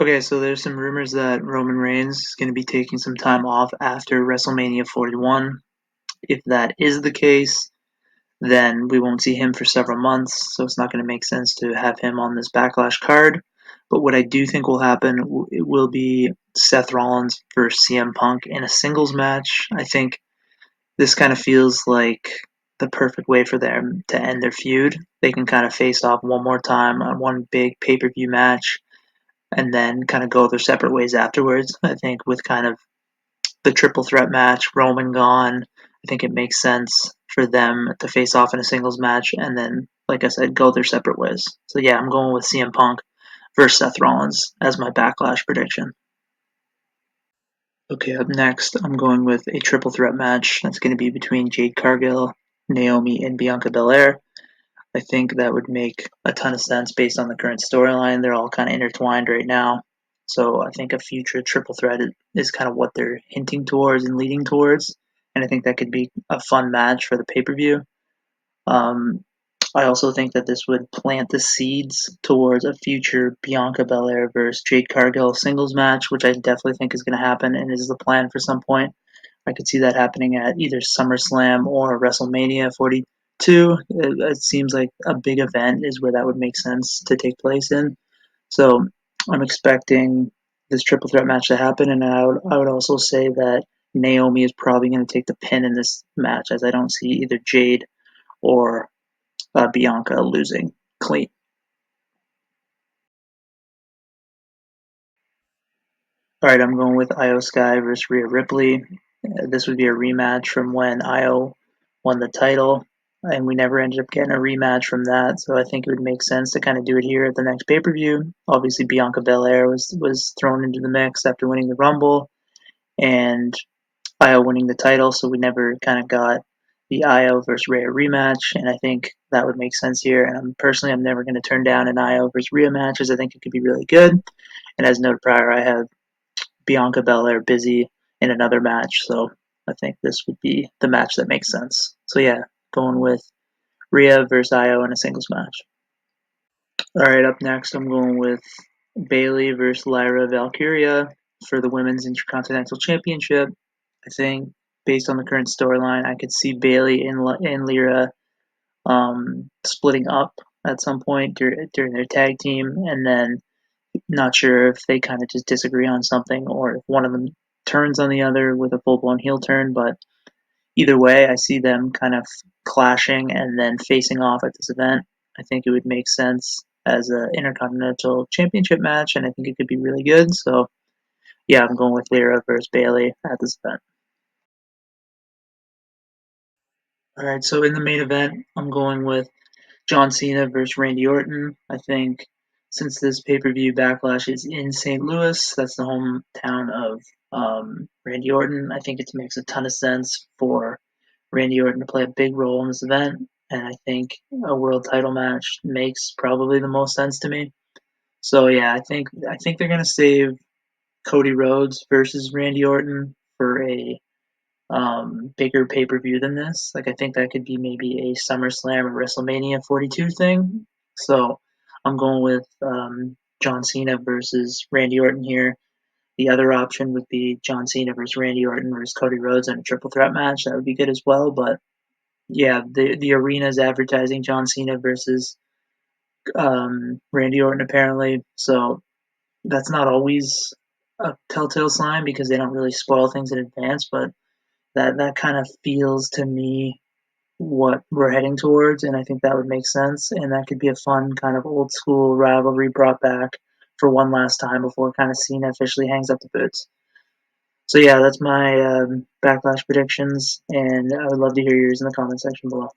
Okay, so there's some rumors that Roman Reigns is going to be taking some time off after WrestleMania 41. If that is the case, then we won't see him for several months, so it's not going to make sense to have him on this Backlash card. But what I do think will happen, it will be Seth Rollins versus CM Punk in a singles match. I think this kind of feels like the perfect way for them to end their feud. They can kind of face off one more time on one big pay-per-view match and then kind of go their separate ways afterwards. I think with kind of the triple threat match, Roman gone, I think it makes sense for them to face off in a singles match and then, like I said, go their separate ways. So yeah, I'm going with CM Punk versus Seth Rollins as my Backlash prediction. Okay, up next, I'm going with a triple threat match that's going to be between Jade Cargill, Naomi, and Bianca Belair. I think that would make a ton of sense based on the current storyline. They're all kind of intertwined right now. So I think a future triple threat is kind of what they're hinting towards and leading towards. And I think that could be a fun match for the pay per view. Um, I also think that this would plant the seeds towards a future Bianca Belair versus Jade Cargill singles match, which I definitely think is going to happen and is the plan for some point. I could see that happening at either SummerSlam or WrestleMania 42. It seems like a big event is where that would make sense to take place in. So I'm expecting this triple threat match to happen, and I would also say that Naomi is probably going to take the pin in this match, as I don't see either Jade or Bianca losing clean. All right, I'm going with Io Sky versus Rhea Ripley. This would be a rematch from when Io won the title, and we never ended up getting a rematch from that. So I think it would make sense to kind of do it here at the next pay per view. Obviously, Bianca Belair was thrown into the mix after winning the Rumble, and Io winning the title, so we never kind of got the Io versus Rhea rematch, and I think that would make sense here. And I'm never going to turn down an Io versus Rhea match, as I think it could be really good. And as noted prior, I have Bianca Belair busy in another match, so I think this would be the match that makes sense. So yeah, going with Rhea versus Io in a singles match. All right, up next, I'm going with Bayley versus Lyra Valkyria for the Women's Intercontinental Championship. I think based on the current storyline, I could see Bayley and Lyra splitting up at some point during their tag team, and then not sure if they kind of just disagree on something or if one of them turns on the other with a full blown heel turn. But either way, I see them kind of clashing and then facing off at this event. I think it would make sense as an Intercontinental Championship match, and I think it could be really good. So yeah, I'm going with Lyra versus Bayley at this event. All right, so in the main event, I'm going with John Cena versus Randy Orton. I think since this pay per view Backlash is in St. Louis, that's the hometown of Randy Orton. I think it makes a ton of sense for Randy Orton to play a big role in this event, and I think a world title match makes probably the most sense to me. So yeah, I think they're gonna save Cody Rhodes versus Randy Orton for a bigger pay per view than this. Like I think that could be maybe a SummerSlam or WrestleMania 42 thing. So I'm going with John Cena versus Randy Orton here. The other option would be John Cena versus Randy Orton versus Cody Rhodes in a triple threat match. That would be good as well. But yeah, the arena is advertising John Cena versus Randy Orton apparently. So that's not always a telltale sign because they don't really spoil things in advance. But that kind of feels to me what we're heading towards, and I think that would make sense, and that could be a fun kind of old school rivalry brought back for one last time before kind of Cena officially hangs up the boots. So yeah, that's my backlash predictions, and I would love to hear yours in the comment section below.